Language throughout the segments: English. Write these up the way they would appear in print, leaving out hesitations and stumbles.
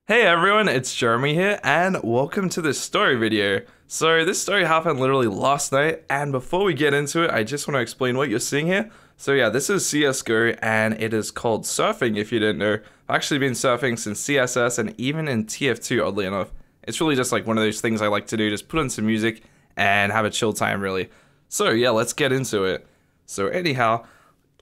Hey everyone, it's Jeremy here, and welcome to this story video. So this story happened literally last night, and before we get into it, I just want to explain what you're seeing here. So yeah, this is CSGO, and it is called surfing, if you didn't know. I've actually been surfing since CSS, and even in TF2, oddly enough. It's really just like one of those things I like to do, just put on some music, and have a chill time, really. So yeah, let's get into it. So anyhow,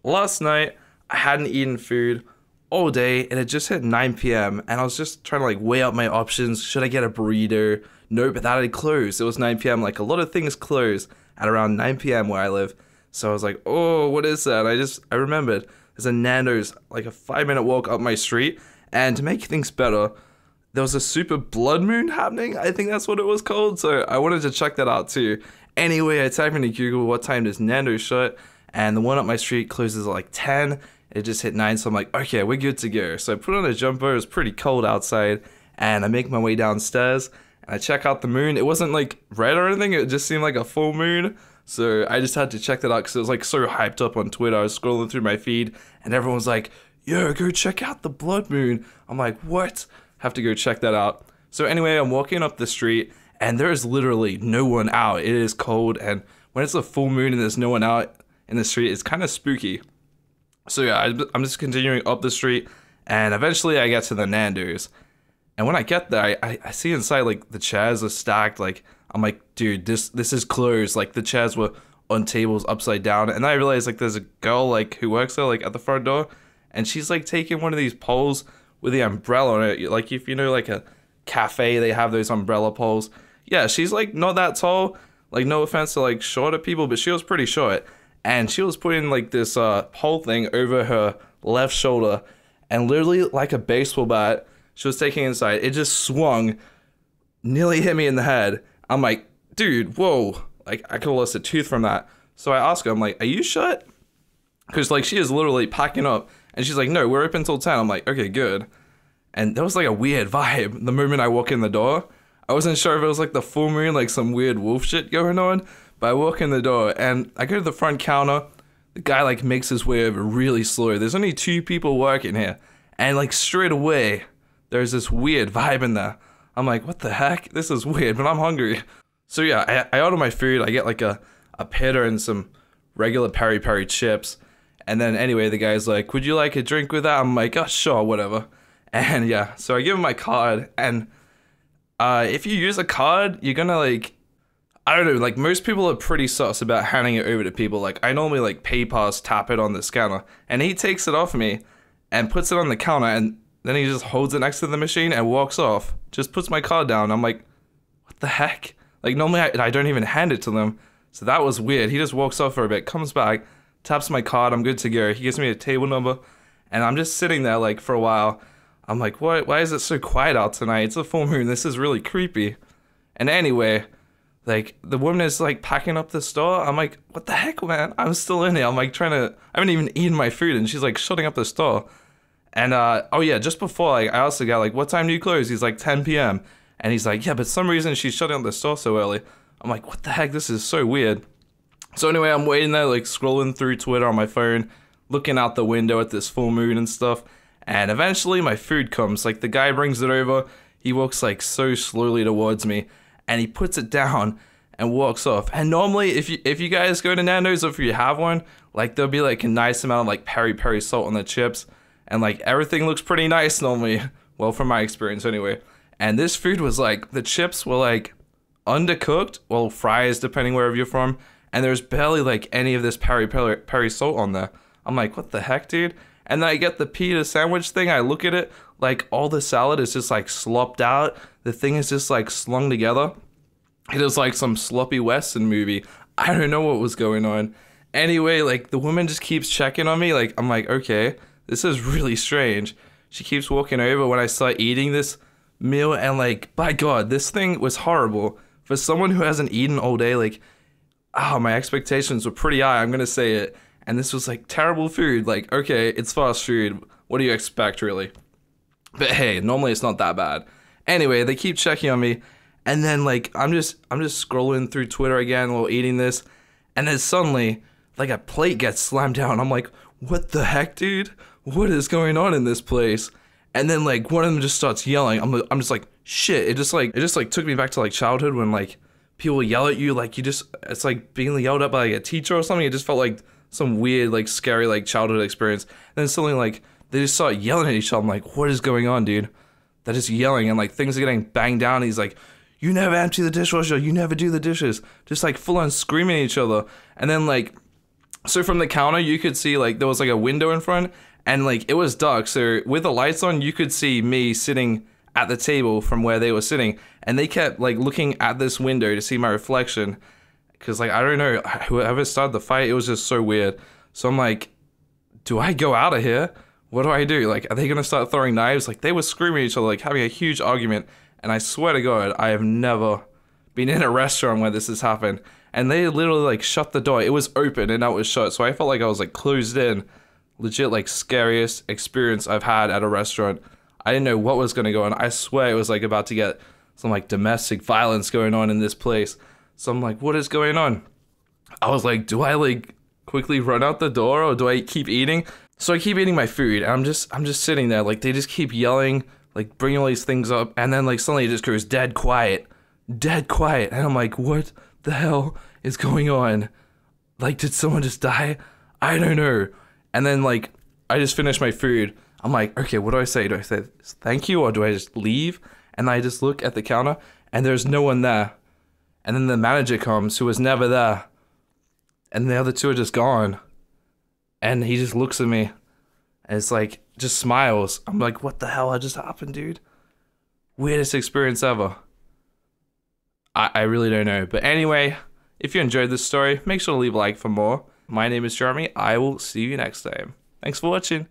last night, I hadn't eaten food all day, and it just hit 9 p.m. and I was just trying to like weigh up my options. Should I get a burrito? No, but that had closed. It was 9 p.m. Like a lot of things close at around 9 p.m. where I live. So I was like, oh, what is that? I remembered there's a Nandos like a 5-minute walk up my street, and to make things better, there was a super blood moon happening. I think that's what it was called. So I wanted to check that out too. Anyway, I typed into Google what time does Nando's shut, and the one up my street closes at like 10. It just hit 9, so I'm like, okay, we're good to go. So I put on a jumper. It was pretty cold outside, and I make my way downstairs, and I check out the moon. It wasn't like red or anything. It just seemed like a full moon. So I just had to check that out because it was like so hyped up on Twitter. I was scrolling through my feed, and everyone was like, yo, go check out the blood moon. I'm like, what? Have to go check that out. So anyway, I'm walking up the street, and there is literally no one out. It is cold, and when it's a full moon and there's no one out in the street, it's kind of spooky. So yeah, I'm just continuing up the street, and eventually I get to the Nandos. And when I get there, I see inside, like, the chairs are stacked. Like, I'm like, dude, this is closed. Like, the chairs were on tables upside down. And then I realized, like, there's a girl, like, who works there, like, at the front door. And she's, like, taking one of these poles with the umbrella on it. Like, if you know, like, a cafe, they have those umbrella poles. Yeah, she's, like, not that tall. Like, no offense to, like, shorter people, but she was pretty short. And she was putting like this pole thing over her left shoulder, and literally like a baseball bat, she was taking inside. It just swung, nearly hit me in the head. I'm like, dude, whoa, like I could have lost a tooth from that. So I asked her, I'm like, are you shut? Because like she is literally packing up, and she's like, no, we're open till 10. I'm like, okay, good. And there was like a weird vibe the moment I walk in the door. I wasn't sure if it was like the full moon, like some weird wolf shit going on. But I walk in the door, and I go to the front counter. The guy like makes his way over really slow. There's only 2 people working here, and like straight away there's this weird vibe in there. I'm like, what the heck? This is weird, but I'm hungry. So yeah, I order my food. I get like a pita and some regular peri peri chips. And then anyway, the guy's like, would you like a drink with that? I'm like, oh sure, whatever. And yeah, so I give him my card, and if you use a card, you're gonna like, I don't know, like most people are pretty sus about handing it over to people. Like I normally like PayPass, tap it on the scanner, and he takes it off me and puts it on the counter, and then he just holds it next to the machine and walks off. Just puts my card down. I'm like, what the heck? Like normally I don't even hand it to them. So that was weird. He just walks off for a bit, comes back, taps my card, I'm good to go. He gives me a table number, and I'm just sitting there like for a while. I'm like, what? Why is it so quiet out tonight? It's a full moon. This is really creepy. And anyway, like, the woman is, like, packing up the store. I'm like, what the heck, man? I'm still in here. I'm, like, I haven't even eaten my food, and she's, like, shutting up the store. And, oh, yeah, just before, like, I asked the guy, like, what time do you close? He's, like, 10 p.m. And he's like, yeah, but some reason she's shutting up the store so early. I'm like, what the heck? This is so weird. So, anyway, I'm waiting there, like, scrolling through Twitter on my phone, looking out the window at this full moon and stuff. And eventually, my food comes. Like, the guy brings it over. He walks, like, so slowly towards me, and he puts it down and walks off. And normally, if you guys go to Nando's, or if you have one, like there'll be like a nice amount of like peri peri salt on the chips, and like everything looks pretty nice normally. Well, from my experience anyway. And this food was like, the chips were like undercooked, well, fries depending wherever you're from, and there's barely like any of this peri salt on there. I'm like, what the heck, dude? And then I get the pita sandwich thing. I look at it, like all the salad is just like slopped out. The thing is just like slung together. It is like some sloppy western movie. I don't know what was going on. Anyway, like the woman just keeps checking on me. Like I'm like, okay, this is really strange. She keeps walking over when I start eating this meal, and like, by God, this thing was horrible. For someone who hasn't eaten all day, like, oh, my expectations were pretty high, I'm gonna say it. And this was like terrible food. Like, okay, it's fast food. What do you expect, really? But hey, normally it's not that bad. Anyway, they keep checking on me, and then like I'm just scrolling through Twitter again while eating this, and then suddenly like a plate gets slammed down. I'm like, what the heck, dude? What is going on in this place? And then like one of them just starts yelling. I'm just like, shit. It just like took me back to like childhood when like people yell at you, like it's like being yelled at by like a teacher or something. It just felt like some weird, like scary, like childhood experience. And then suddenly like they just start yelling at each other. I'm like, what is going on, dude? They're just yelling and like things are getting banged down. And he's like, you never empty the dishwasher, you never do the dishes. Just like full on screaming at each other. And then like, so from the counter you could see like there was like a window in front and like it was dark. So with the lights on, you could see me sitting at the table from where they were sitting. And they kept like looking at this window to see my reflection. Cause like, I don't know, whoever started the fight, it was just so weird. So I'm like, do I go out of here? What do I do? Like, are they gonna start throwing knives? Like, they were screaming at each other, like having a huge argument. And I swear to God, I have never been in a restaurant where this has happened. And they literally like shut the door. It was open and now it was shut. So I felt like I was like closed in. Legit like scariest experience I've had at a restaurant. I didn't know what was gonna go on. I swear it was like about to get some like domestic violence going on in this place. So I'm like, what is going on? I was like, do I like quickly run out the door or do I keep eating? So I keep eating my food and I'm just sitting there. Like they just keep yelling, like bringing all these things up. And then like suddenly it just goes dead quiet. And I'm like, what the hell is going on? Like, did someone just die? I don't know. And then like, I just finished my food. I'm like, okay, what do I say? Do I say thank you or do I just leave? And I just look at the counter and there's no one there. And then the manager comes who was never there. And the other two are just gone. And he just looks at me and it's like, just smiles. I'm like, what the hell just happened, dude? Weirdest experience ever. I really don't know. But anyway, if you enjoyed this story, make sure to leave a like for more. My name is Jeruhmi. I will see you next time. Thanks for watching.